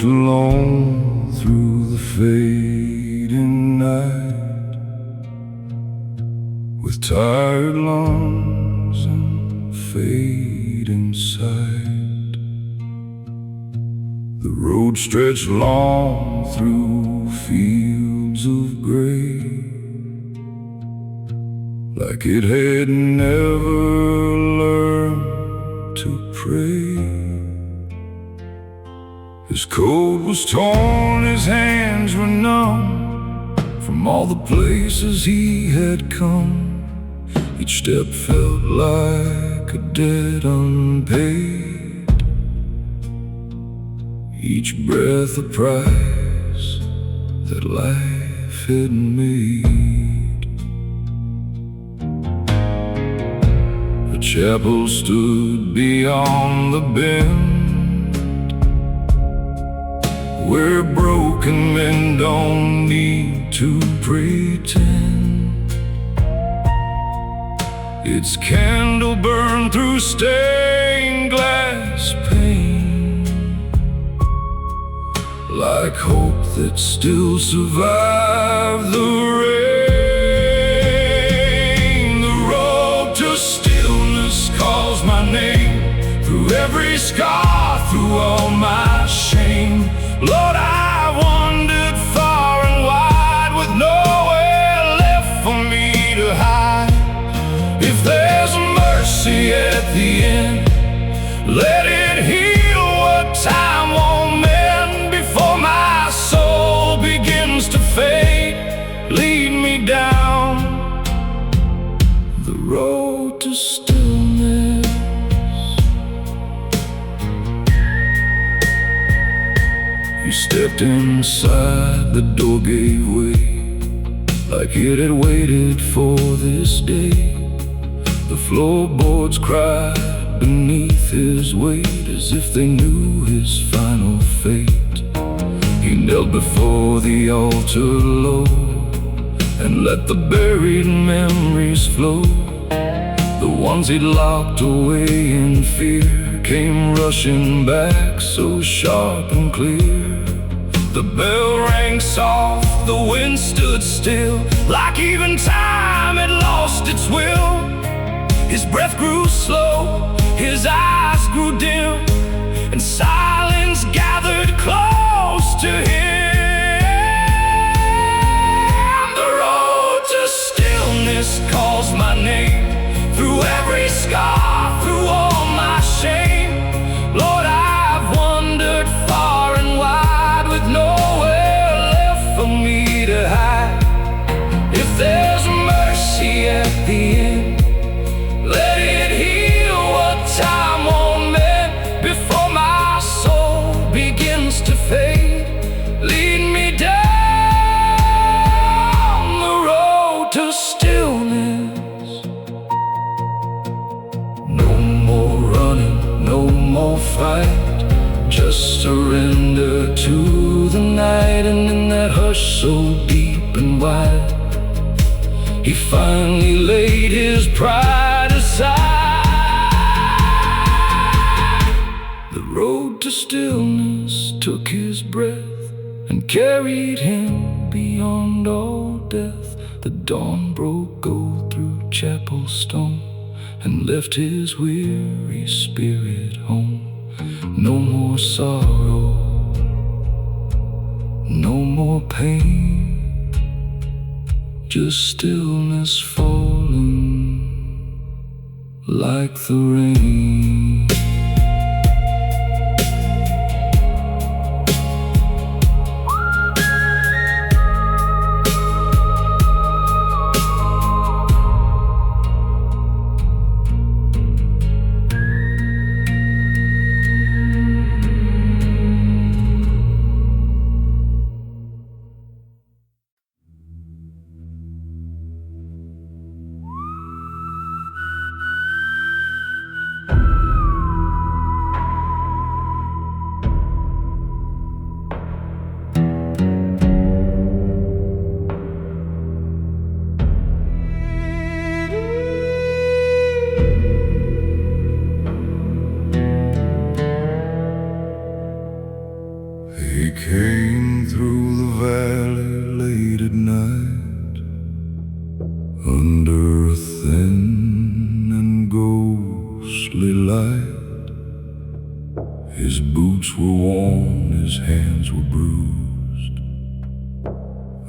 walked alone through the fading night, with tired lungs and fading sight. The road stretched long through fields of gray, like it had never learned to pray. His coat was torn, his hands were numb from all the places he had come. Each step felt like a debt unpaid, each breath a price that life had made. A chapel stood beyond the bend, where broken men don't need to pretend. Its candle burned through stained glass pane, like hope that still survived the rain. The road to stillness calls my name, through every scar, through all my shame. Lord, I wandered far and wide, with nowhere left for me to hide. If there's mercy at the end, let it heal what time won't mend. Before my soul begins to fade, lead me down the road to stillness. You stepped inside, the door gave way, like it had waited for this day. The floorboards cried beneath his weight, as if they knew his final fate. He knelt before the altar low, and let the buried memories flow. The ones he'd locked away in fear came rushing back so sharp and clear. The bell rang soft, the wind stood still, like even time had lost its will. His breath grew slow, his eyes grew dim, and silence gathered close to him. The road to stillness calls my name, through every scar, through all my shame. Lord, I've wandered far and wide, with nowhere left for me to hide. If there's mercy at the end, let it heal what time won't mend. Before my soul begins to fade, lead me down the road to stillness. No more running, no more fight, just surrender to the night. And in that hush so deep and wide, he finally laid his pride aside. The road to stillness took his breath and carried him beyond all death. The dawn broke gold through chapel stone, and left his weary spirit home. No more sorrow, no more pain, just stillness falling like the rain.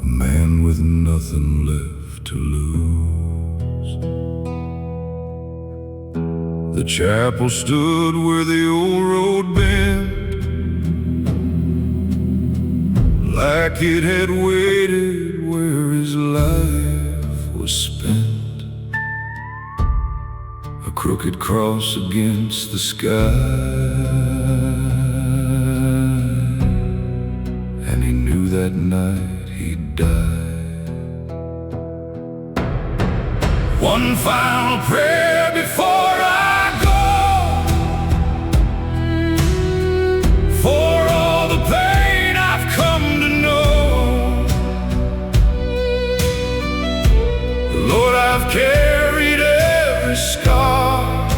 a man with nothing left to lose. The chapel stood where the old road bent, like it had waited where his life was spent. A crooked cross against the sky, and he knew that night he'd die. One final prayer before I go, for all the pain I've come to know. Lord, I've carried every scar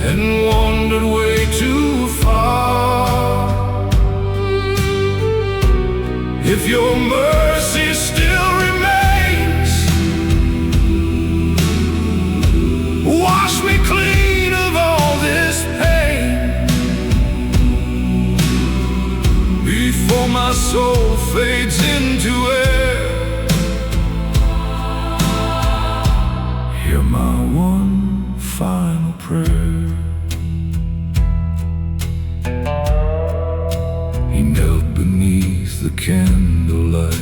and wandered way too far. If your mercy still remains, wash me clean of all this pain, before my soul fades into air. Hear my one final prayer. He knelt beneath the candlelight,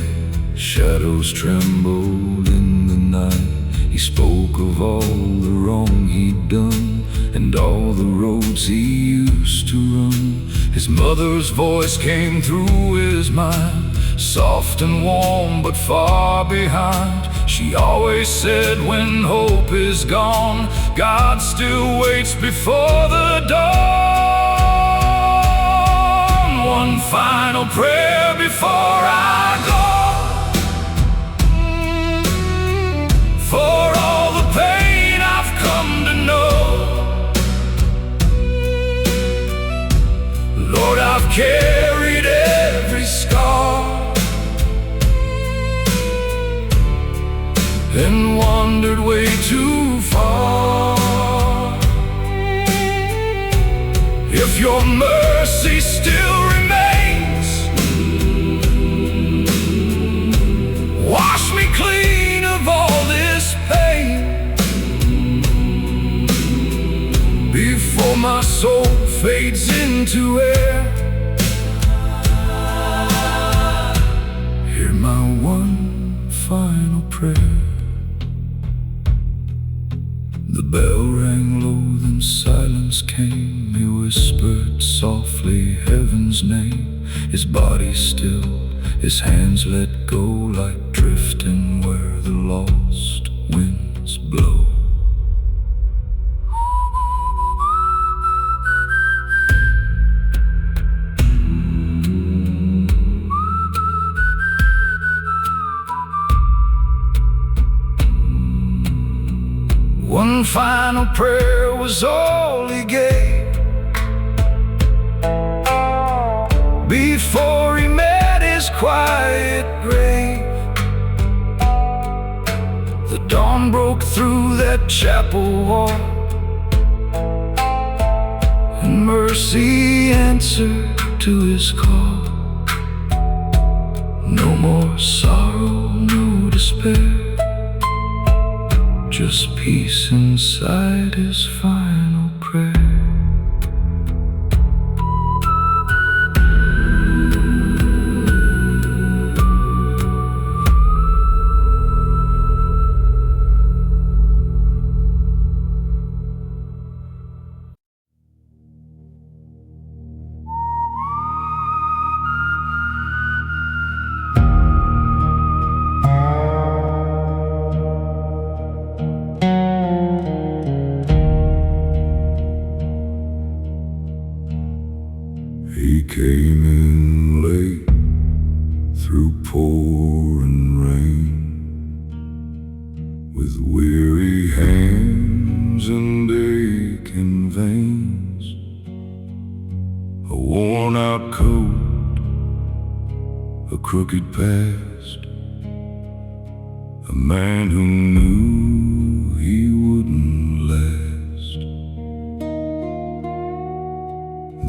shadows trembled in the night. He spoke of all the wrong he'd done and all the roads he used to run. His mother's voice came through his mind, soft and warm but far behind. She always said, when hope is gone, God still waits before the dawn. One final prayer before I go, for all the pain I've come to know. Lord, I've carried every scar and wandered way too far. If your mercy still remains, wash me clean of all this pain, before my soul fades into air. Hear my one final prayer. The bell rang low, then silence came. He whispered softly heaven's name. His body still, his hands let go, like drifting where the lost winds blow. One final prayer was all he gave before he met his quiet grave. The dawn broke through that chapel wall, and mercy answered to his call. No more sorrow, no despair, just peace inside his final prayer. He came in late through pouring rain, with weary hands and aching veins, a worn-out coat, a crooked past, a man who knew he wouldn't last.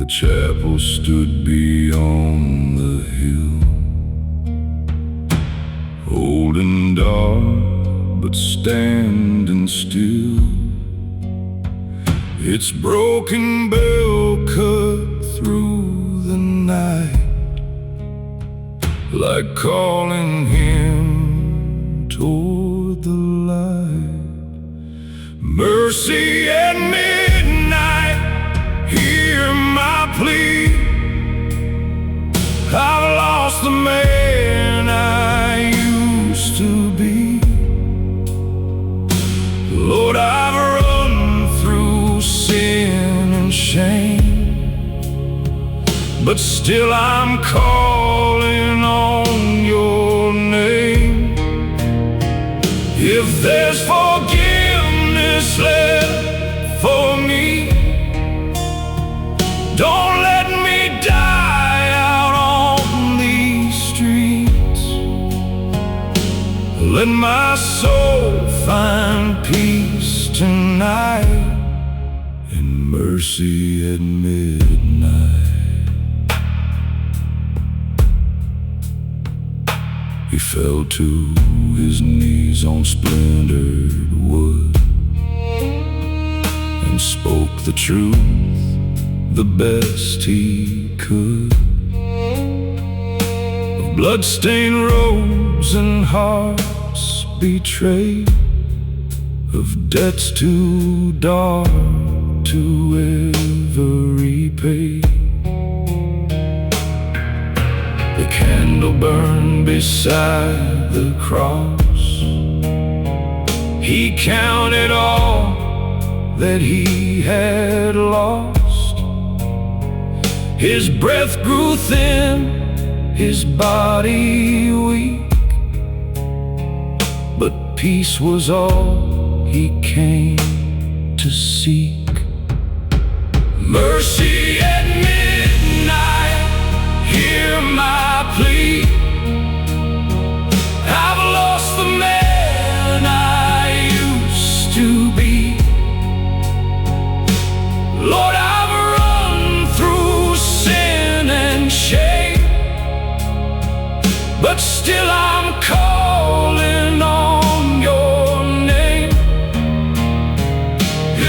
The chapel stood beyond the hill, old and dark, but standing still. Its broken bell cut through the night, like calling him toward the light. Mercy at midnight, hear my plea. I've lost the man I used to be. Lord, I've run through sin and shame, but still I'm calling on your name. If there's forgiveness left for me, don't let me die out on these streets. Let my soul find peace tonight in mercy at midnight. He fell to his knees on splintered wood and spoke the truth the best he could, of bloodstained robes and hearts betrayed, of debts too dark to ever repay. The candle burned beside the cross. He counted all that he had lost. His breath grew thin, his body weak, but peace was all he came to seek. Mercy at midnight, hear my plea. I've lost the man I used to be. Lord, I've run through sin and shame, but still I'm calling on your name.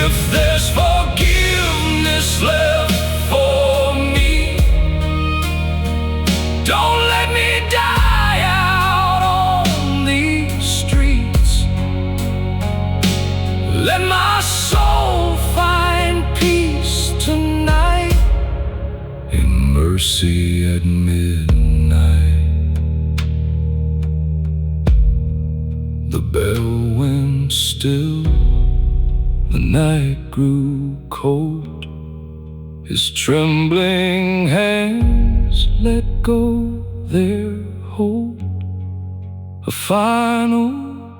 If there's forgiveness left for me, don't let me die out on these streets. Let my soul find peace tonight in mercy at midnight. The bell went still, the night grew cold. His trembling hands let go their hold. A final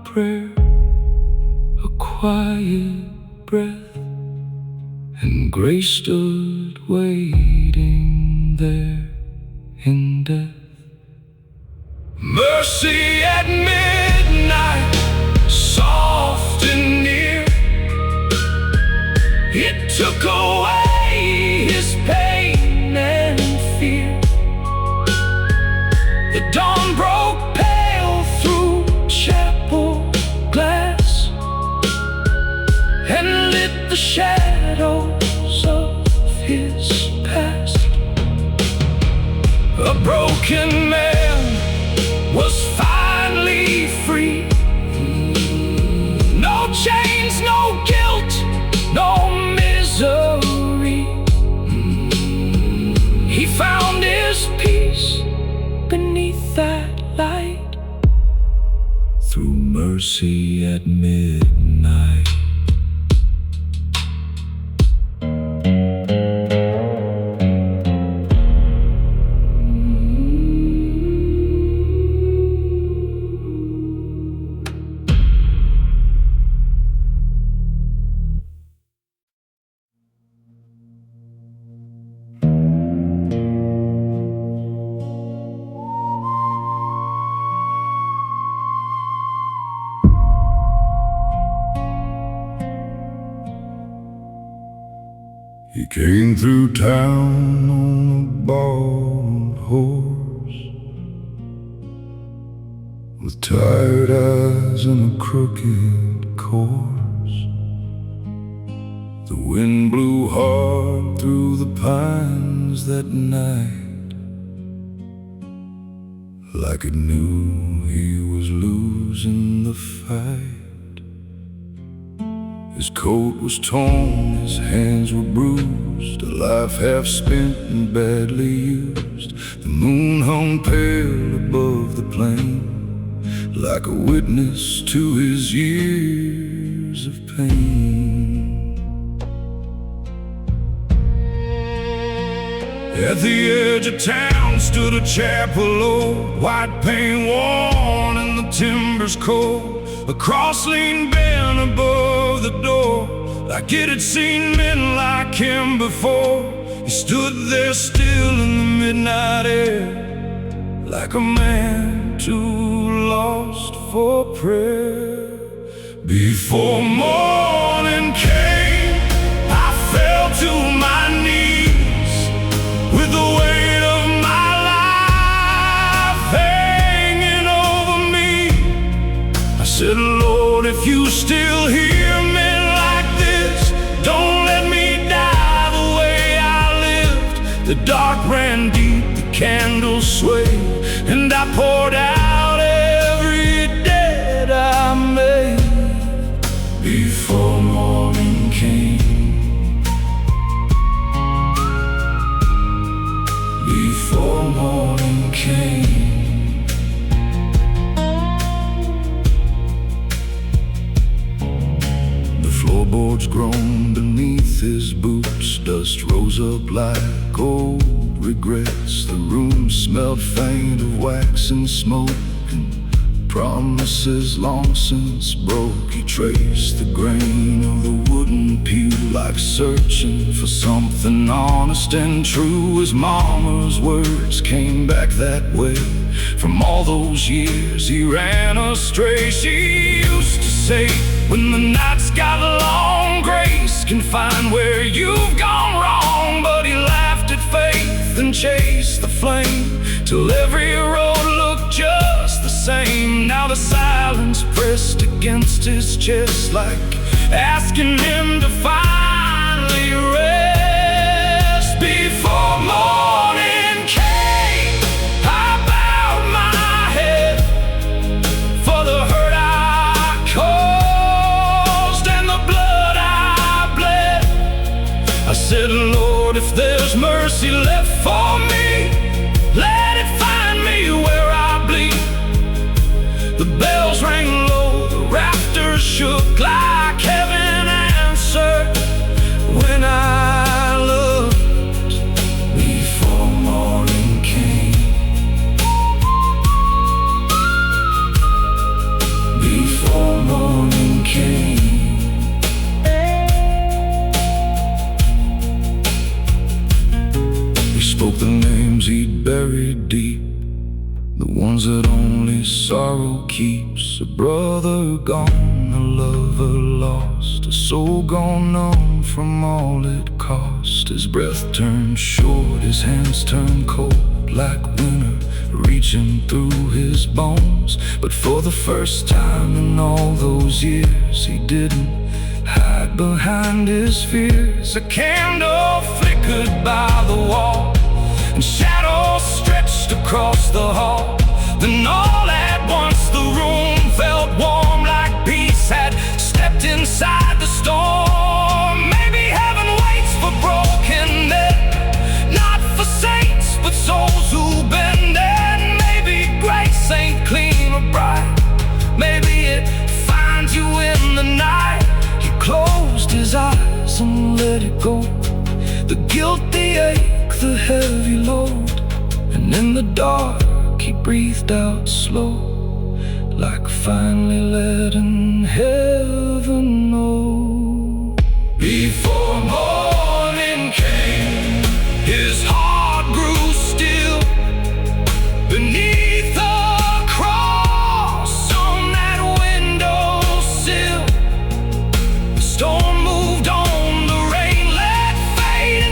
prayer, a quiet breath, and grace stood waiting there in death. Mercy at midnight, soft and near. It took away his pain and fear. The dawn broke pale through chapel glass and lit the shadows of his past. A broken man was finally free. No chains, no guilt, no misery. He found his peace beneath that light, through mercy at midnight. came through town on a borrowed horse, with tired eyes and a crooked course. The wind blew hard through the pines that night, like it knew he was losing the fight. His coat was torn, his hands were bruised, a life half spent and badly used. The moon hung pale above the plain, like a witness to his years of pain. At the edge of town stood a chapel old, white paint worn and the timbers cold. A cross leaned bent above the door, like it had seen men like him before. He stood there still in the midnight air, like a man too lost for prayer. Before morning came, I fell to my knees, with the weight of my life hanging over me. I said, Lord, if you still hear me like this, don't let me die the way I lived. The dark ran deep, the candles swayed, and I poured out every debt I made. Before morning came, before morning came. Floorboards groaned beneath his boots, dust rose up like old regrets. The room smelled faint of wax and smoke, and promises long since broke. He traced the grain of the wooden pew, like searching for something honest and true. His mama's words came back that way. From all those years he ran astray. She used to say, when the night's got long, grace can find where you've gone wrong. But he laughed at faith and chased the flame, till every road looked just the same. Now the silence pressed against his chest, like asking him to finally rest. Before morning came, I bowed my head for the hurt I caused and the blood I bled. I said, Lord, if there's mercy left for me, let it find me where I bleed. The bells rang low, the rafters shook, like heaven answered when I looked. Before morning came, before morning came. We spoke the names he'd buried deep, the ones that only sorrow keeps. A brother gone, a lover lost, a soul gone numb from all it cost. His breath turned short, his hands turned cold, like winter reaching through his bones. But for the first time in all those years, he didn't hide behind his fears. A candle flickered by the wall, and shadows stretched across the hall. Then all at once the room felt warm, like peace had stepped inside the storm. Maybe heaven waits for broken men, not for saints, but souls who bend. And maybe grace ain't clean or bright, maybe it finds you in the night. He closed his eyes and let it go, the guilt, the ache, the heavy load. And in the dark he breathed out slow, like finally letting heaven know. Before morning came, his heart grew still beneath the cross on that windowsill. The storm moved on, the rain let fade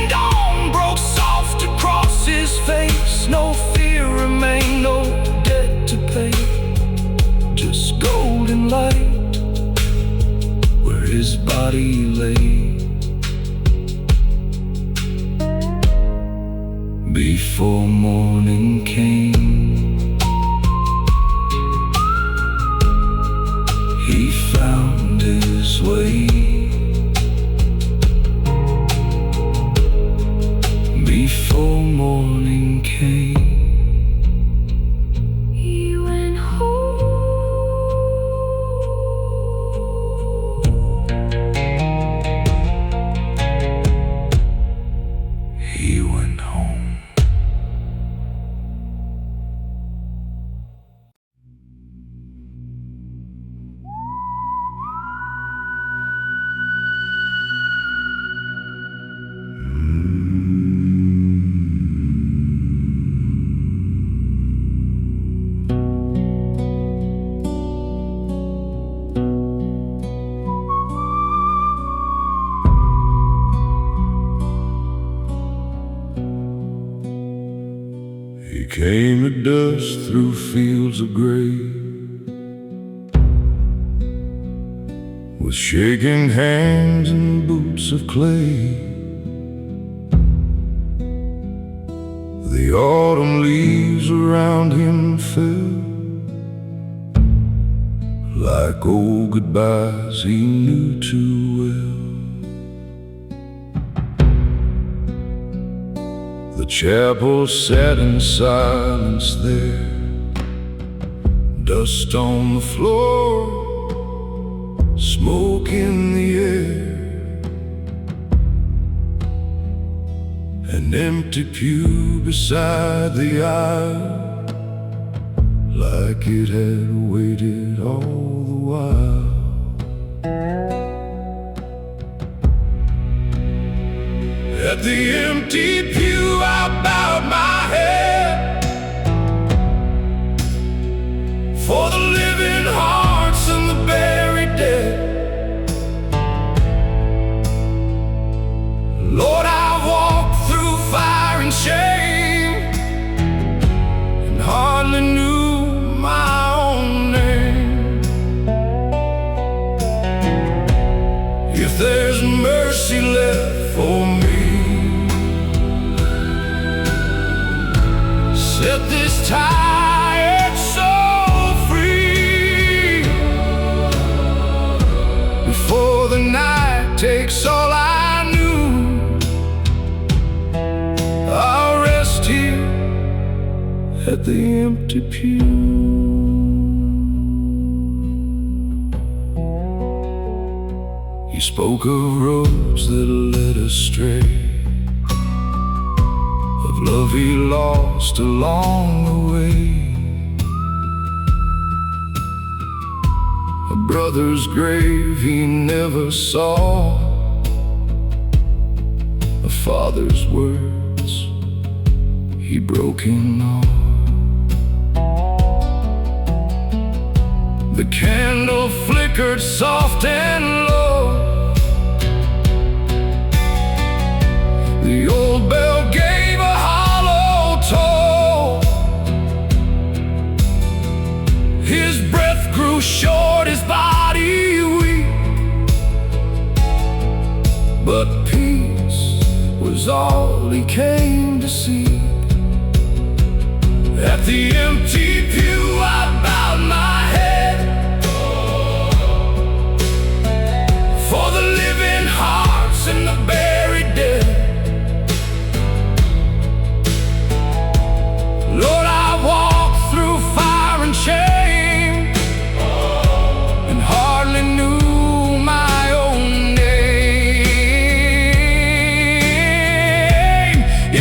through fields of gray, with shaking hands and boots of clay. The autumn leaves around him fell like old goodbyes he knew too well. The chapel sat in silence there, dust on the floor, smoke in the air, an empty pew beside the aisle, like it had waited all the while. At the empty pew I bowed my head, for the living hearts and the buried dead. Lord, I've walked through fire and shame, and hardly knew my own name. If there's mercy left for me, set this tired soul free, before the night takes all I knew. I'll rest here at the empty pew. He spoke of roads that led astray, of love he lost along the way, a brother's grave he never saw, a father's words he broke in awe. The candle flickered soft and low, the old bell gave a hollow toll. His breath grew short, his body weak, but peace was all he came to seek. At the empty pew I bowed my head, for the living hearts and the buried dead. Lord, I walked through fire and shame, and hardly knew my own name.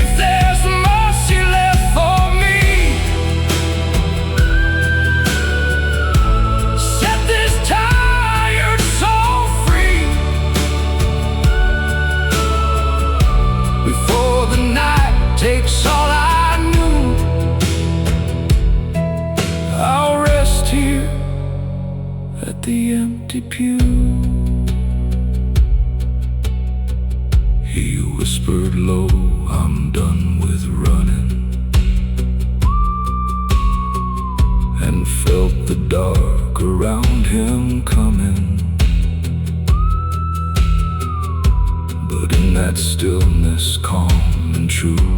If there's mercy left for me, set this tired soul free, before the night takes all I knew. I'll rest here at the empty pew. He whispered low, I'm done with running, and felt the dark around him coming. But in that stillness calm and true,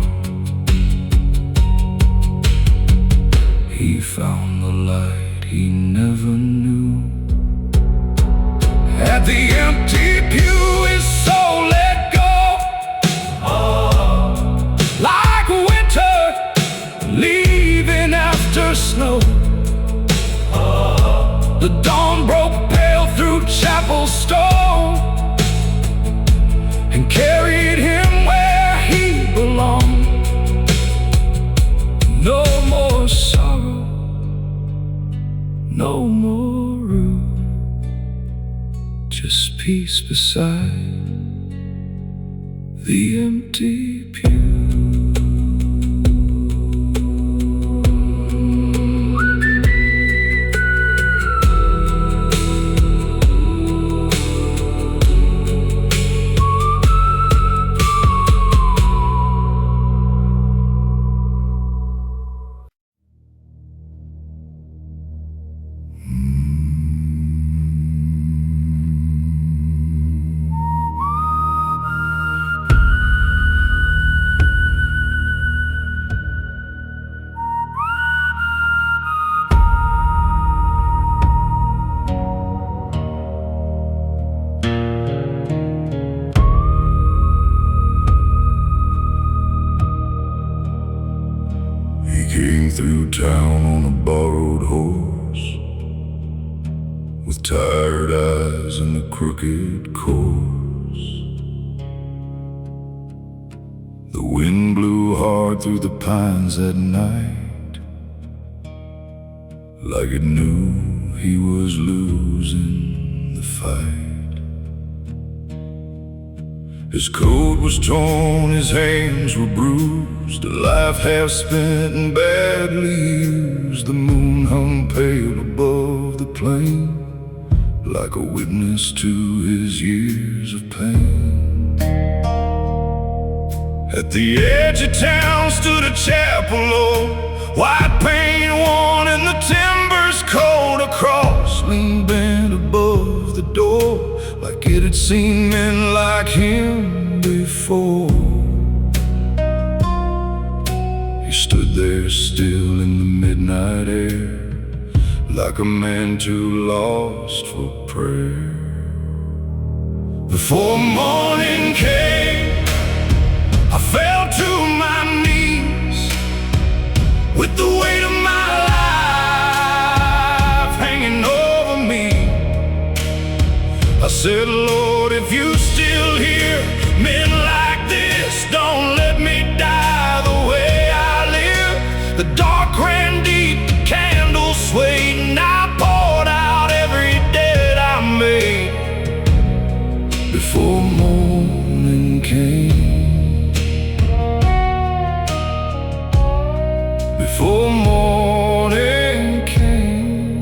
he found the light he never knew. At the empty pew his soul let go, like winter leaving after snow. The dawn broke pale through chapel stone, and carried him where he belonged. No more sorrow, no more rue, just peace beside the empty pew. town on a borrowed horse, with tired eyes and a crooked course. The wind blew hard through the pines that night, like it knew he was losing the fight. His coat was torn, his hands were bruised, a life half spent and badly used. The moon hung pale above the plain, like a witness to his years of pain. At the edge of town stood a chapel old, white paint worn and the timbers cold. A cross leaned bent above the door, like it had seen men like him before. He stood there still in the midnight air, like a man too lost for prayer. Before morning came, I fell to my knees, with the weight of my life hanging over me. I said, Lord, if you still hear men like this, don't let me die the way I live. The dark ran deep, the candles swayed, and I poured out every debt I made. Before morning came, before morning came.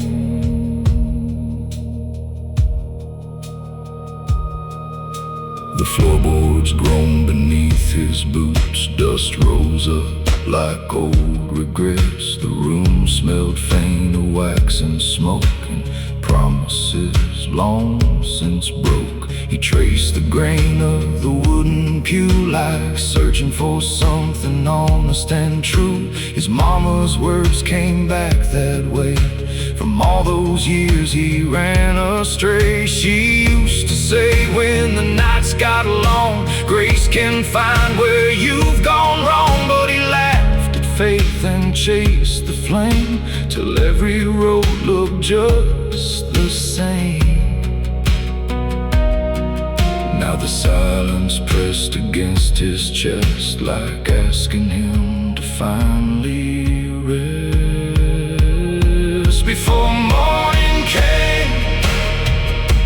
The floorboards groaned beneath his boots, dust rose up like old regrets. The room smelled faint of wax and smoke, and promises long since broke. He traced the grain of the wooden pew, like searching for something honest and true. His mama's words came back that way. From all those years he ran astray. She used to say, when the nights got long, grace can find where you've gone wrong. But he laughed at faith and chased the flame, till every road looked just the same. Now the silence pressed against his chest, like asking him to finally rest. Before morning came,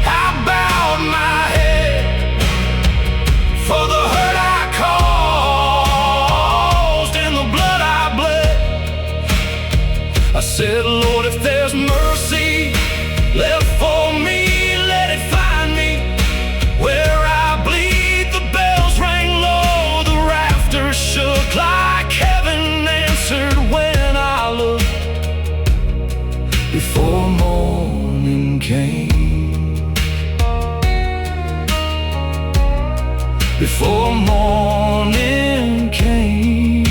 I bowed my head for the hurt I caused and the blood I bled. I said, Lord, if there's mercy left for me, let it find me where I bleed. The bells rang low, the rafters shook, like heaven answered when I looked. Before morning came, before morning came.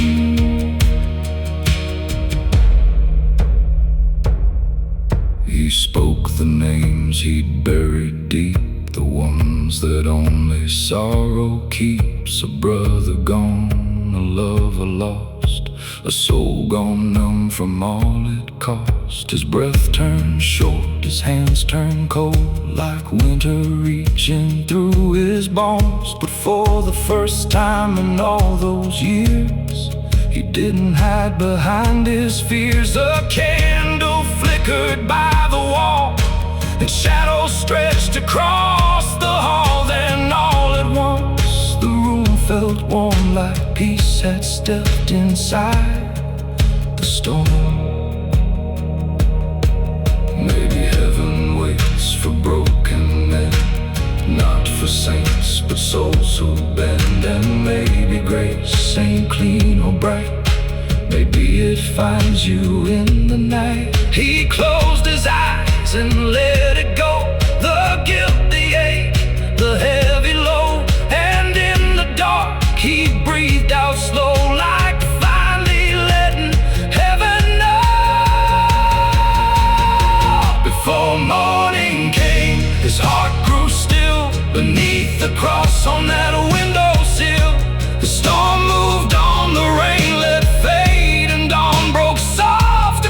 He spoke the names he'd buried deep, the ones that only sorrow keeps. A brother gone, a lover lost, a soul gone numb from all it cost. His breath turned short, his hands turned cold, like winter reaching through his bones. But for the first time in all those years, he didn't hide behind his fears. A candle flickered by the wall, and shadows stretched across the hall. Then all at once the room felt warm, like peace had stepped inside the storm. Maybe heaven waits for broken men, not for saints, but souls who bend. And maybe grace ain't clean or bright, maybe it finds you in the night. He closed his eyes and let it go, the guilt, the ache, the heavy load. And in the dark he breathed out slow, like finally letting heaven know. Before morning came, his heart grew still beneath the cross on that windowsill. The storm moved on, the rain let fade, and dawn broke soft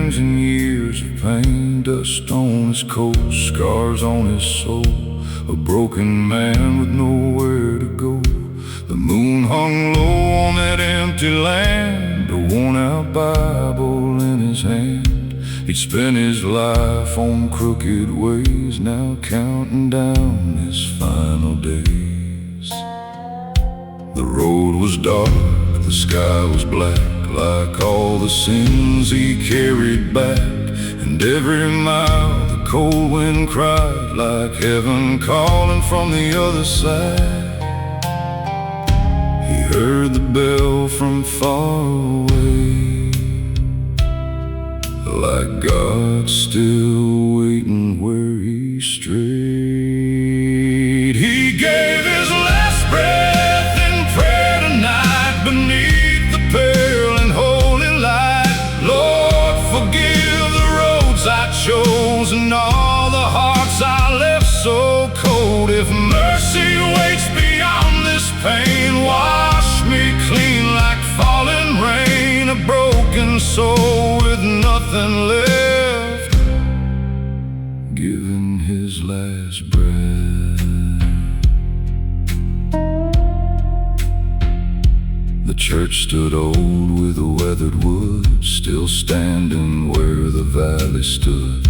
hands and years of pain, dust on his coat, scars on his soul, a broken man with nowhere to go. The moon hung low on that empty land, a worn-out Bible in his hand. He'd spent his life on crooked ways, now counting down his final days. The road was dark, the sky was black, like all the sins he carried back. And every mile the cold wind cried, like heaven calling from the other side. He heard the bell from far away, like God still waiting where he strayed. He gave his last breath in prayer tonight beneath the pale and holy light. Lord, forgive the roads I chose and all the hearts I left so cold. If mercy waits beyond this pain, wash me clean like falling rain. A broken soul with nothing left, giving his last breath. The church stood old with a weathered wood, still standing where the valley stood.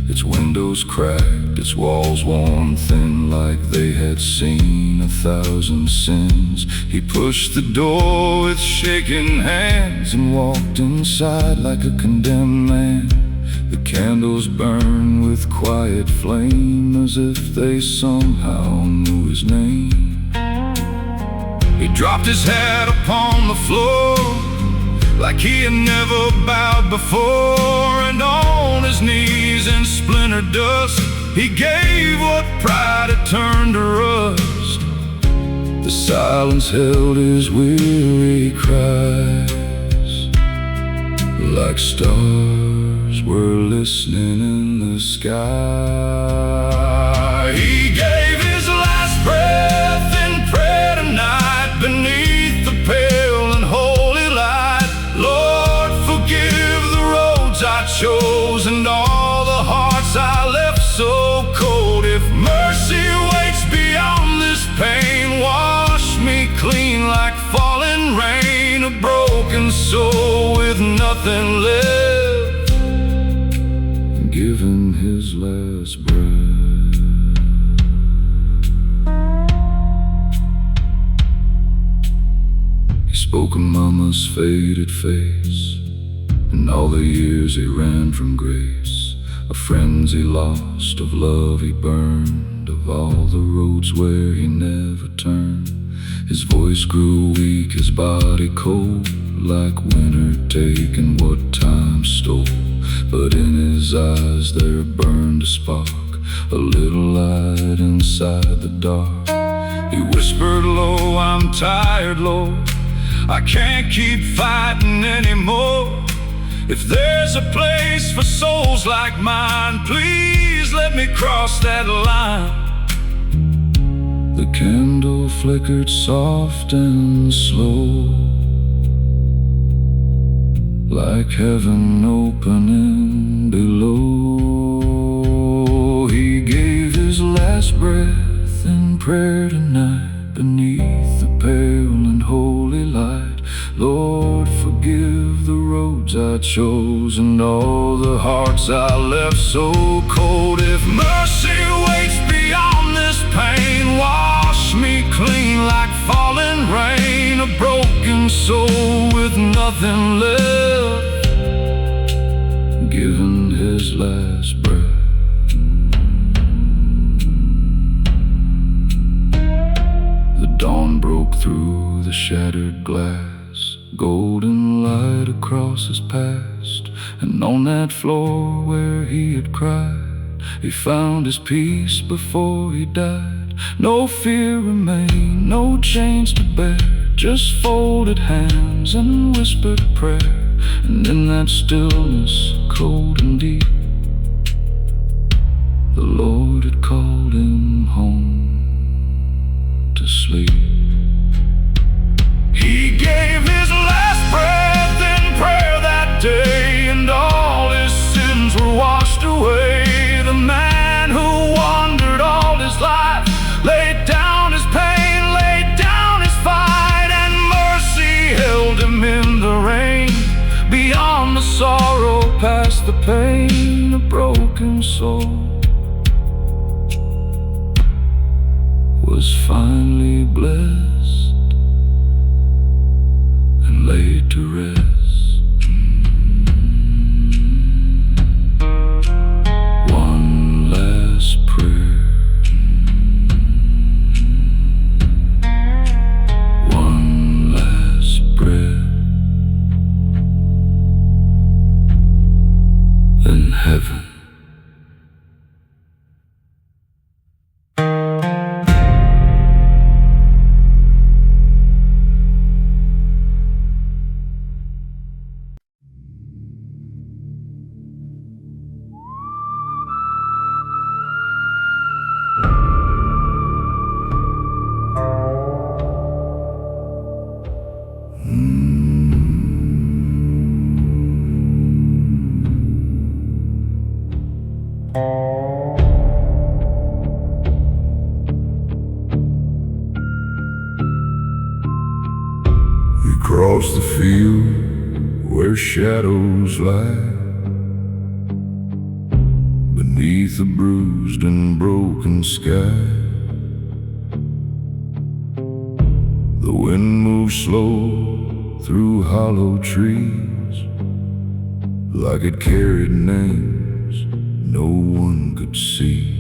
Its windows cracked, its walls worn thin, like they had seen 1,000 sins. He pushed the door with shaking hands and walked inside like a condemned man. The candles burned with quiet flame, as if they somehow knew his name. He dropped his hat upon the floor like he had never bowed before, and on his knees in splintered dust he gave what pride had turned to rust. The silence held his weary cries, like stars were listening in the sky. He gave his last breath in prayer tonight beneath the pale and holy light. Lord, forgive the roads I chose and all the hearts I left so cold. If mercy waits beyond this pain, wash me clean like falling rain. A broken soul with nothing left, giving his last breath. He spoke of mama's faded face and all the years he ran from grace, of friends he lost, of love he burned, of all the roads where he never turned. His voice grew weak, his body cold, like winter taking what time stole. But in his eyes there burned a spark, a little light inside the dark. He whispered low, I'm tired, Lord, I can't keep fighting anymore. If there's a place for souls like mine, please let me cross that line. The candle flickered soft and slow, like heaven opening below. He gave his last breath in prayer tonight beneath the pale and holy light. Lord, forgive the roads I chose and all the hearts I left so cold. If mercy waits beyond this pain, wash me clean like falling rain. A broken soul with nothing left, giving his last breath. The dawn broke through the shattered glass, golden light across his past. And on that floor where he had cried, he found his peace before he died. No fear remained, no chains to bear, just folded hands and whispered prayer. And in that stillness, cold and deep, the Lord had called him home to sleep. He gave his last breath in prayer that day, and all his past the pain, a broken soul was finally blessed and laid to rest. One last prayer, one last breath, then heaven. You cross the field where shadows lie, beneath a bruised and broken sky. The wind moves slow through hollow trees, like it carried names no one could see.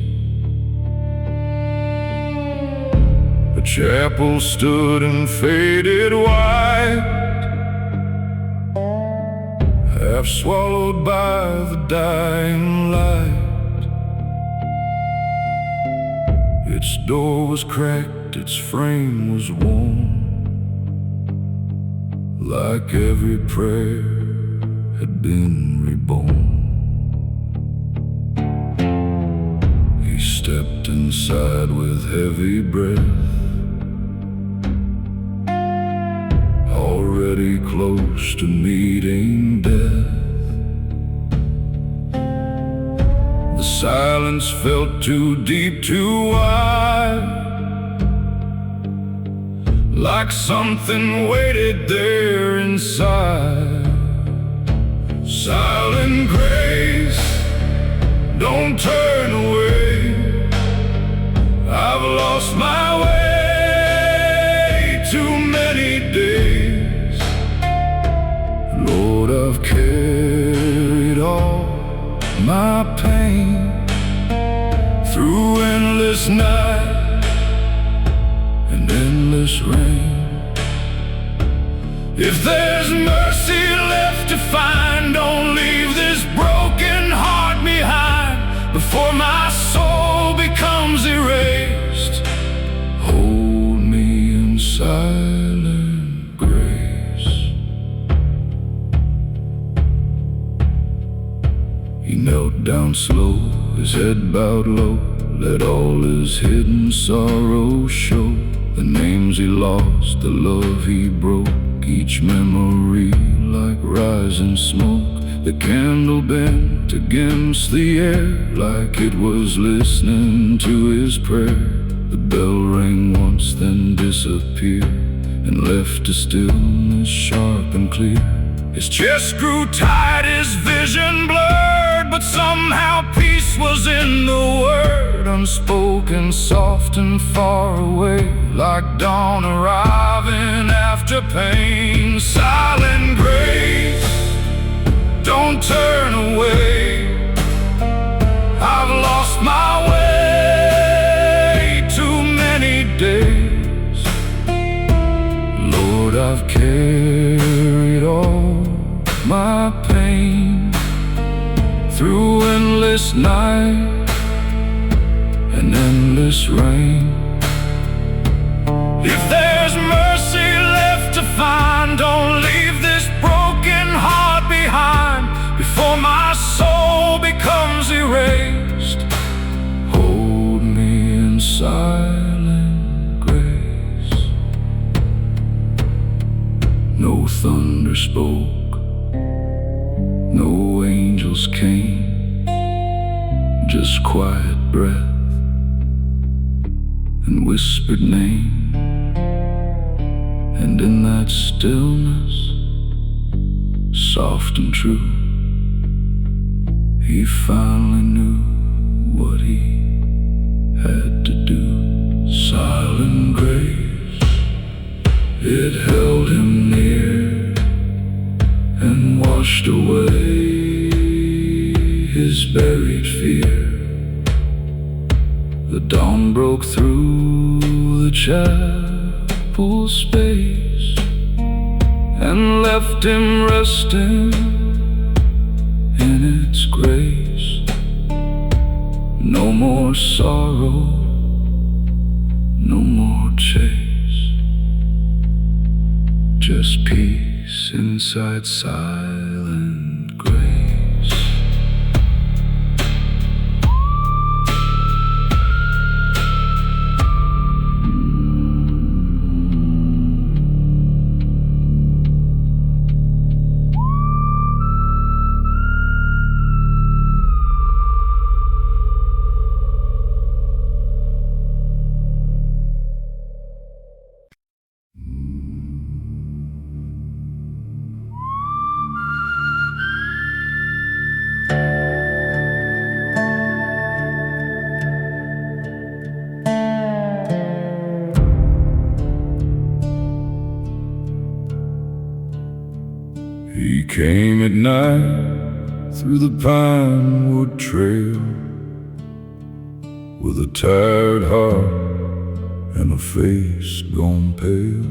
A chapel stood and faded white, half swallowed by the dying light. Its door was cracked, its frame was worn, like every prayer had been reborn. He stepped inside with heavy breath, already close to meeting death. The silence felt too deep, too wide, like something waited there inside. Silent grace, don't turn away. I've lost my way too many days. Lord, I've carried all my pain through endless night and endless rain. If there's mercy left to find, don't leave this broken heart behind before my soul becomes erased. Hold me in silent grace. He knelt down slow, his head bowed low, let all his hidden sorrow show. The names he lost, the love he broke, each memory like rising smoke. The candle bent against the air, like it was listening to his prayer. The bell rang once, then disappeared, and left a stillness sharp and clear. His chest grew tight, his vision blurred, but somehow peace was in the word. Unspoken, soft and far away, like dawn arriving after pain. Silent grace, don't turn away. I've lost my way too many days. Lord, I've carried all my pain through endless night and endless rain. If there's mercy left to find, don't leave this broken heart behind before my soul becomes erased. Hold me in silent grace. No thunder spoke, no angels came, just quiet breath and whispered name. And in that stillness, soft and true, he finally knew what he had to do. Silent grace, it held him near and washed away his buried fear. The dawn broke through the chapel space and left him resting in its grace. No more sorrow, no more chase, just peace inside silent grace. He came at night through the pinewood trail with a tired heart and a face gone pale.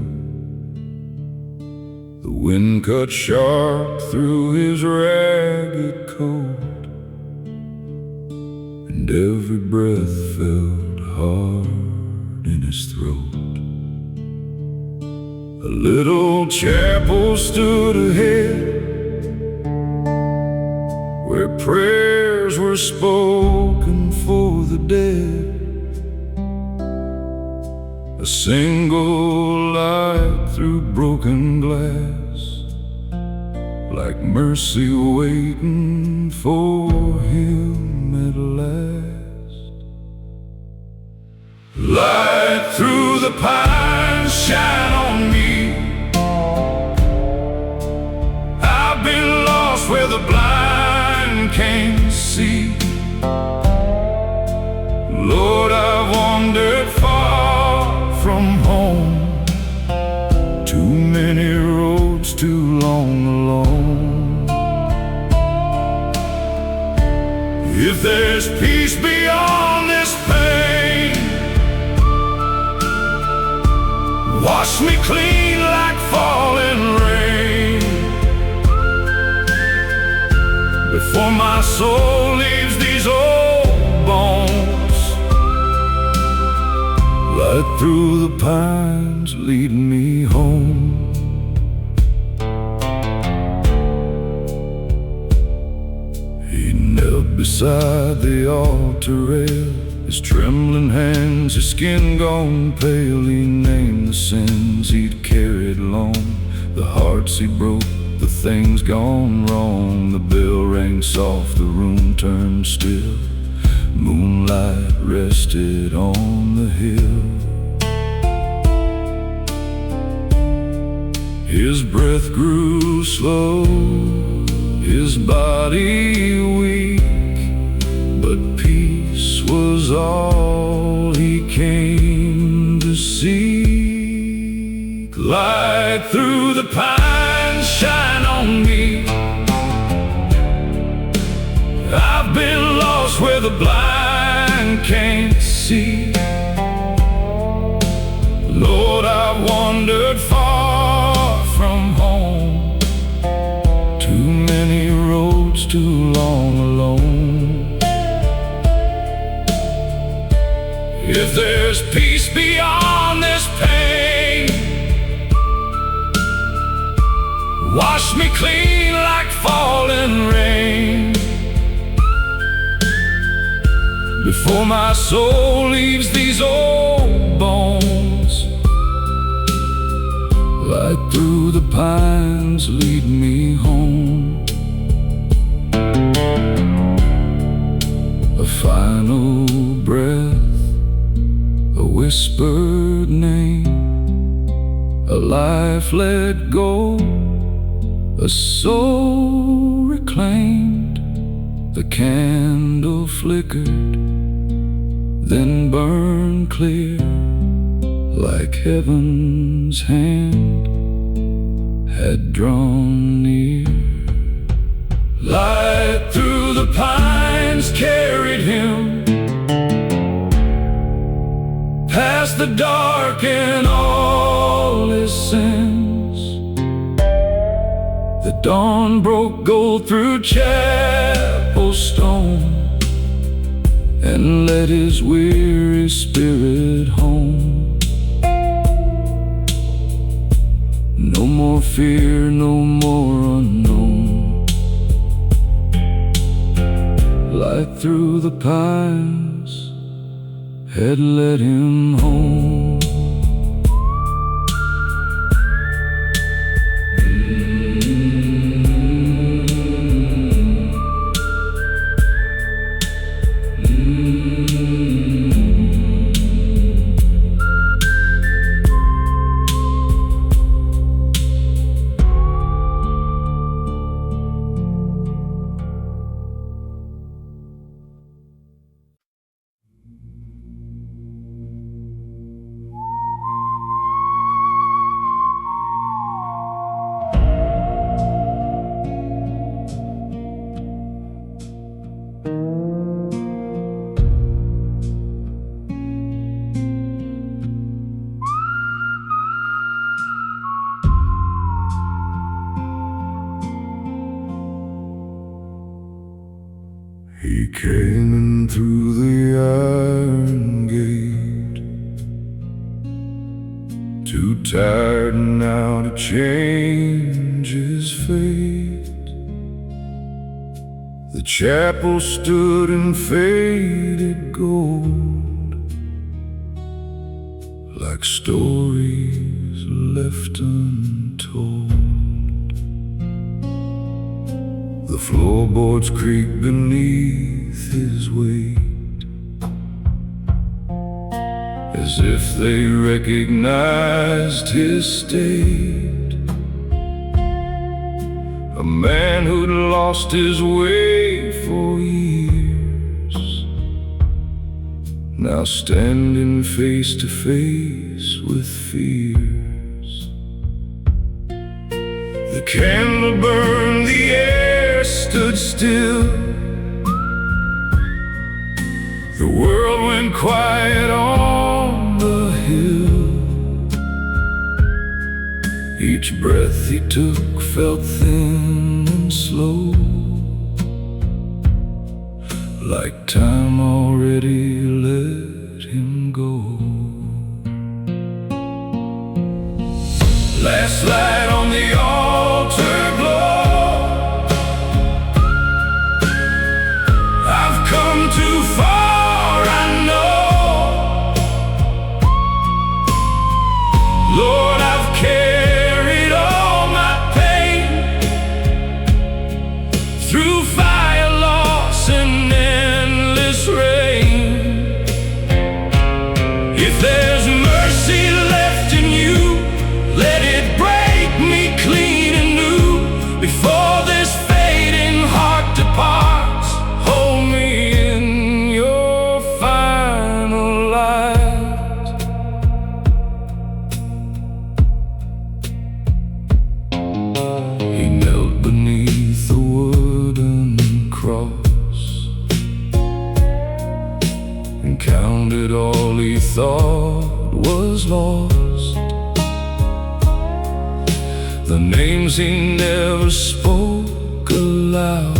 The wind cut sharp through his ragged coat, and every breath felt hard in his throat. A little chapel stood ahead where prayers were spoken for the dead. A single light through broken glass, like mercy waiting for him at last. Light through the pines, shine on me. I've been lost where the blind can't see. Lord, I've wandered far from home, too many roads, too long alone. If there's peace beyond this pain, wash me clean like falling rain, before my soul leaves these old bones. Light through the pines, lead me home. He knelt beside the altar rail, his trembling hands, his skin gone pale. He named the sins he'd carried long, the hearts he broke, the things gone wrong. The bell rang soft, the room turned still. Moonlight rested on the hill. His breath grew slow, his body weak, but peace was all he came to seek. Light through the pines, shine on me. I've been lost where the blind can't see. Lord, I've wandered far from home, too many roads, too long alone. If there's peace beyond this pain, wash me clean like falling rain, before my soul leaves these old bones. Light through the pines, lead me home. A final breath, a whispered name, a life let go, a soul reclaimed. The The candle flickered, then burned clear, like heaven's hand had drawn near. Light through the pines carried him past the dark and all his sins. The dawn broke gold through chapel stone and led his weary spirit home. No more fear, no more unknown. Light through the pines had led him home. He came in through the iron gate, too tired now to change his fate. The chapel stood in faded gold, like stories left untold. The floorboards creak beneath his weight, as if they recognized his state. A man who'd lost his way for years, now standing face to face with fears. The candle burned, the air stood still. The world went quiet on the hill. Each breath he took felt thin and slow, like time already let him go. Last light on the altar glow. I've come too far, I know. Lord, I've carried all my pain through fire, loss, and endless rain. If there's mercy left in you, let it break me clean and new. Before this fading heart departs, hold me in your final light. He knelt beneath the wooden cross and counted all he thought was lost. The names he never spoke aloud,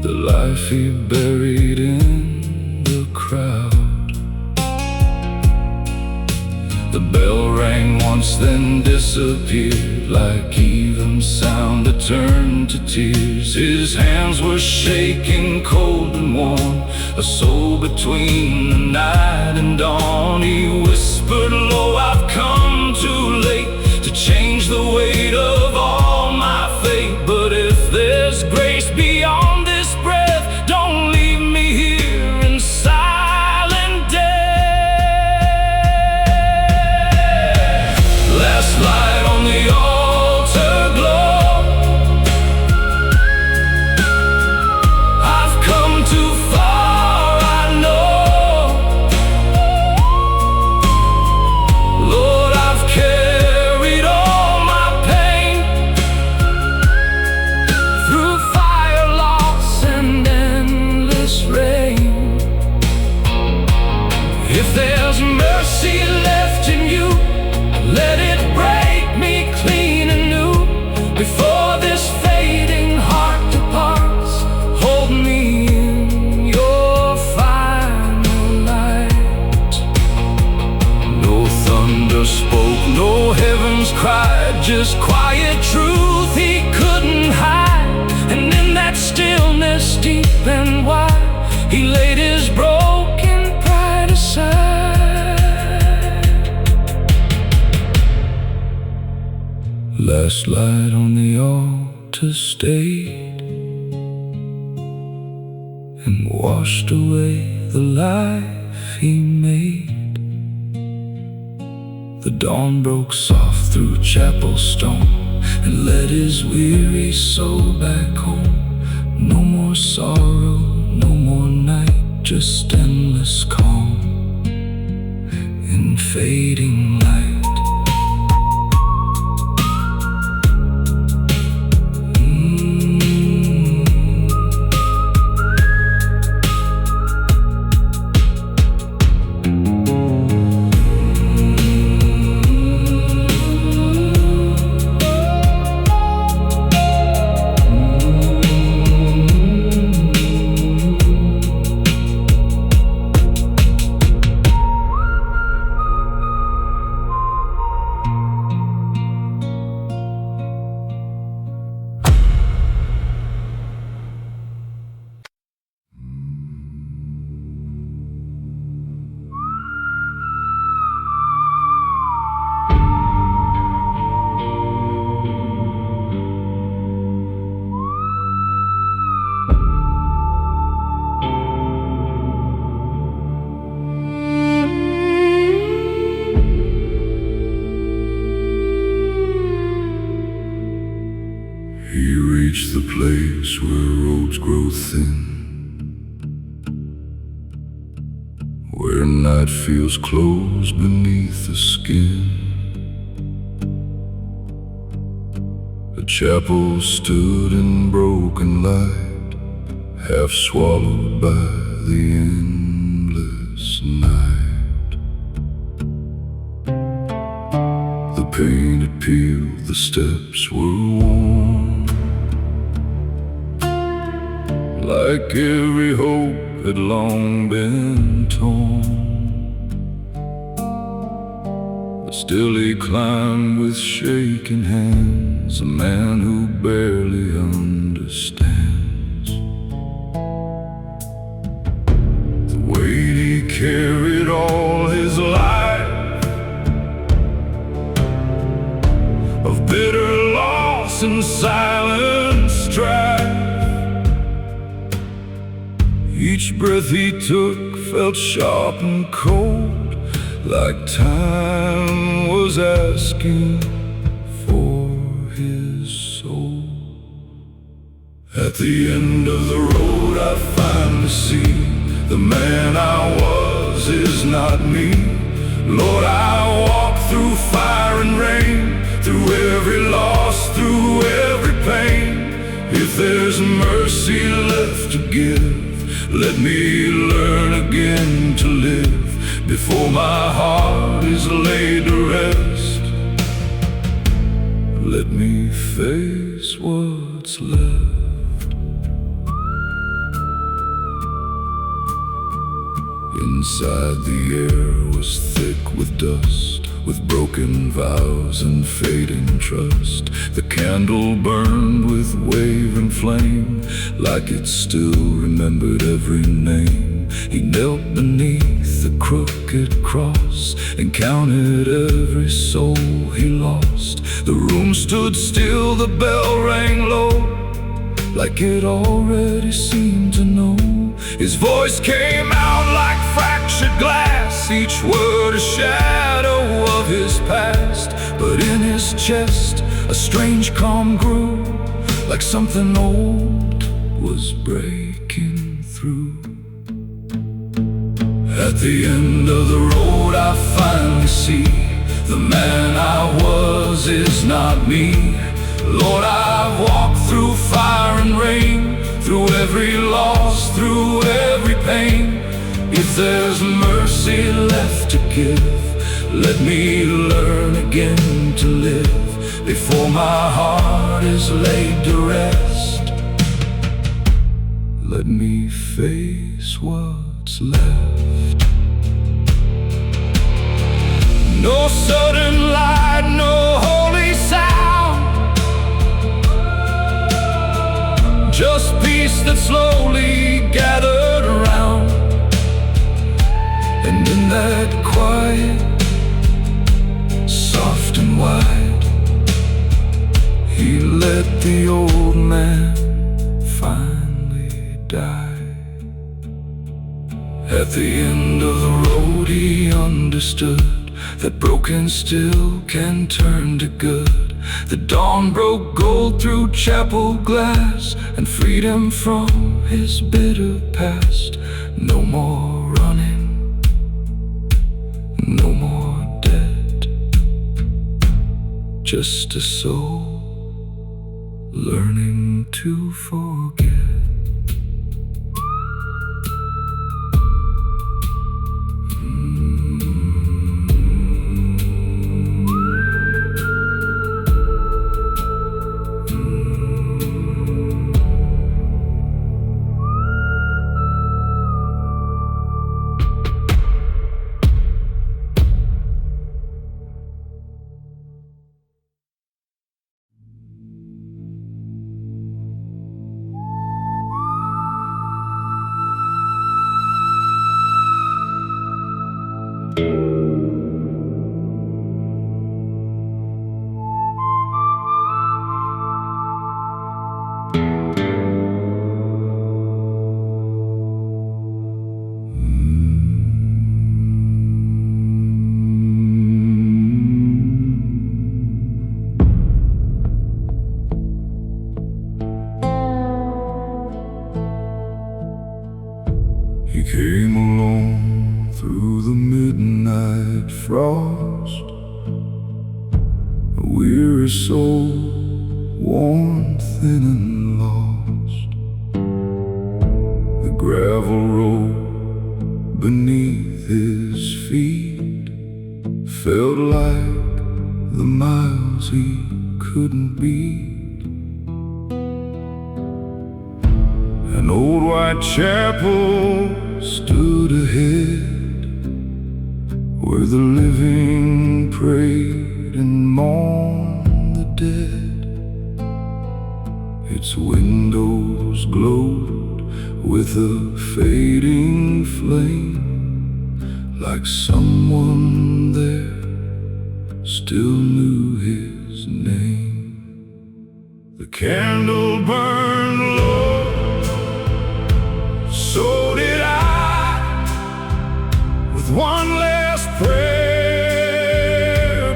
the life he buried in the crowd. The bell rang once, then disappeared, like even sound that turned to tears. His hands were shaking, cold and warm, a soul between the night and dawn. He whispered low, I've come too late to change the weight of all my fate. But if there's grace beyond this breath, don't leave me here in silent death. Last light on the altar glow. just quiet truth he couldn't hide. And in that stillness deep and wide, he laid his broken pride aside. Last light on the altar stayed and washed away the life he made. The dawn broke soft through chapel stone and led his weary soul back home. No more sorrow, no more night, just endless calm in fading light. He reached the place where roads grow thin, where night feels close beneath the skin. A chapel stood in broken light, half swallowed by the endless night. The paint had peeled, the steps were worn, like every hope had long been torn. But still he climbed with shaking hands, a man who barely understands the weight he carried all his life of bitter loss and silent strife. Each breath he took felt sharp and cold, like time was asking for his soul. At the end of the road I finally see the man I was is not me. Lord, I walk through fire and rain, through every loss, through every pain. If there's mercy left to give, let me learn again to live before my heart is laid to rest. Let me face what's left. Inside the air was thick with dust, with broken vows and fading trust. The candle burned with wavering flame, like it still remembered every name. He knelt beneath the crooked cross and counted every soul he lost. The room stood still, the bell rang low, like it already seemed to know. His voice came out like fractured glass, each word a shadow of his past. But in his chest a strange calm grew, like something old was breaking through. At the end of the road I finally see the man I was is not me. Lord, I've walked through fire and rain, through every loss, through every pain. If there's mercy left to give, let me learn again to live before my heart is laid to rest. Let me face what's left. No sudden light, no holy sound, just peace that slowly gathered around. And in that quiet, soft and wide, he let the old man finally die. At the end of the road he understood that broken still can turn to good. The dawn broke gold through chapel glass and freed him from his bitter past. No more running, no more dead, just a soul learning to forget. He came along through the midnight frost, a weary soul, worn thin and lost. The gravel road beneath his feet felt like the miles he couldn't beat. An old white chapel stood ahead, where the living prayed and mourned the dead. Its windows glowed with a fading flame, like someone there still knew his name. The candle burned low, so did I, with one last prayer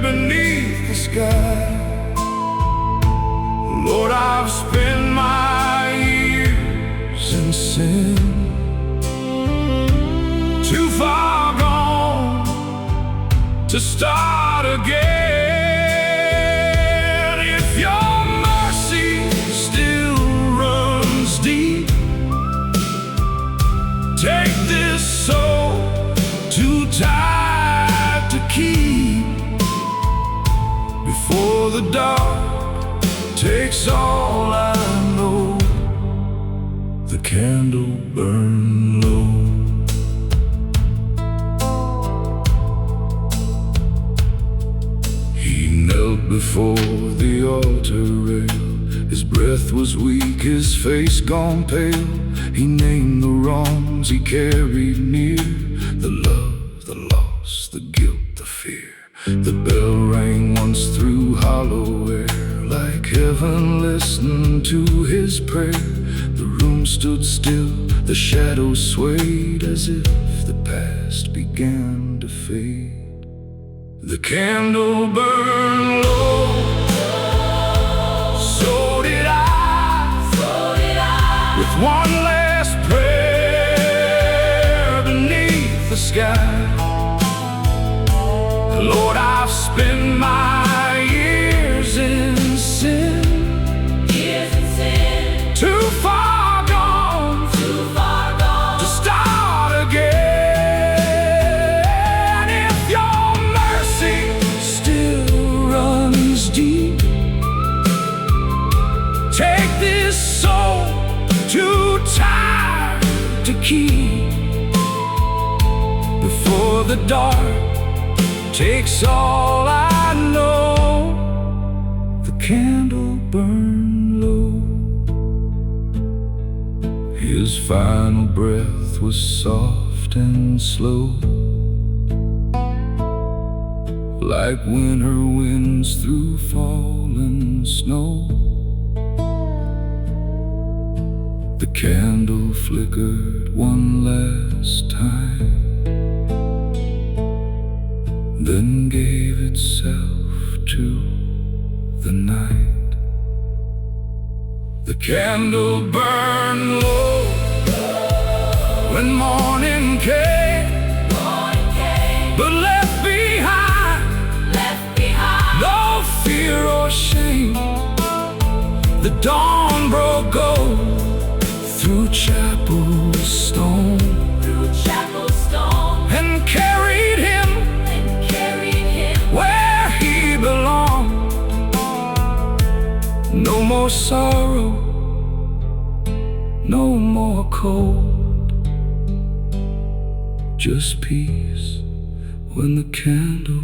beneath the sky. Lord, I've spent my years in sin, too far gone to start again. If your mercy still runs deep, take this soul too tired to keep, before the dark takes all I know. The candle burned low. He knelt before the altar rail. His breath was weak, his face gone pale. He named the wrongs he carried near, the love, the loss, the guilt, the fear. The bell rang once through hollow air, like heaven listened to his prayer. The room stood still, the shadows swayed, as if the past began to fade. The candle burned low, so did I, with one last prayer beneath the sky. Lord, I've spent my years in sin, too far gone to start again. If your mercy still runs deep, take this soul too tired to keep, before the dark takes all I know. The candle burned low. His final breath was soft and slow, like winter winds through fallen snow. The candle flickered one last time, then gave itself to the night. The candle burned low when morning came, but left behind no fear or shame. The dawn broke gold through chapel stone, and carried him where he belonged. No more sorrow, no more cold, just peace when the candle